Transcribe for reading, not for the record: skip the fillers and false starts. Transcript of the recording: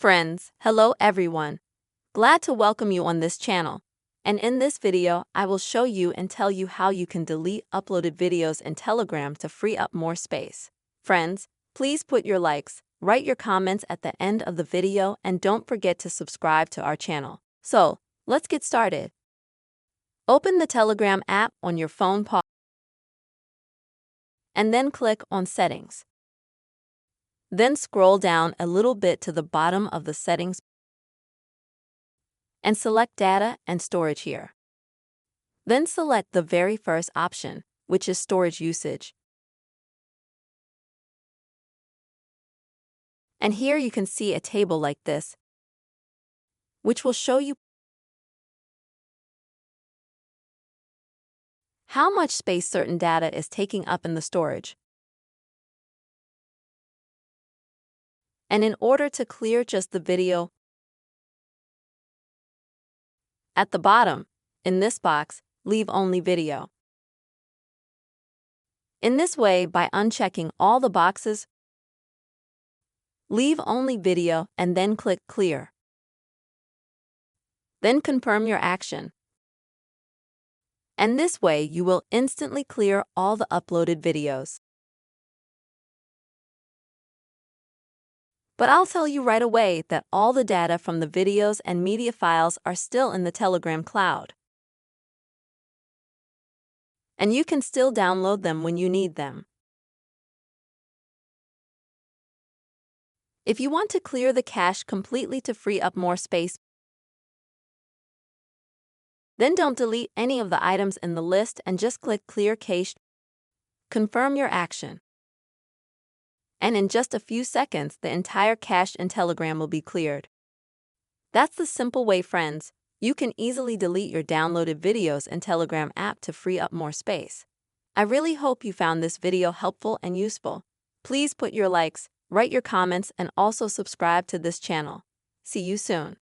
Friends, hello everyone. Glad to welcome you on this channel. And in this video, I will show you and tell you how you can delete uploaded videos in Telegram to free up more space. Friends, please put your likes, write your comments at the end of the video, and don't forget to subscribe to our channel. So, let's get started. Open the Telegram app on your phone and then click on Settings. Then scroll down a little bit to the bottom of the settings and select Data and Storage here. Then select the very first option, which is Storage Usage. And here you can see a table like this, which will show you how much space certain data is taking up in the storage. And in order to clear just the video, at the bottom, in this box, leave only video. In this way, by unchecking all the boxes, leave only video and then click Clear. Then confirm your action. And this way, you will instantly clear all the uploaded videos. But I'll tell you right away that all the data from the videos and media files are still in the Telegram cloud. And you can still download them when you need them. If you want to clear the cache completely to free up more space, then don't delete any of the items in the list and just click Clear Cache. Confirm your action. And in just a few seconds, the entire cache in Telegram will be cleared. That's the simple way, friends. You can easily delete your downloaded videos in Telegram app to free up more space. I really hope you found this video helpful and useful. Please put your likes, write your comments, and also subscribe to this channel. See you soon.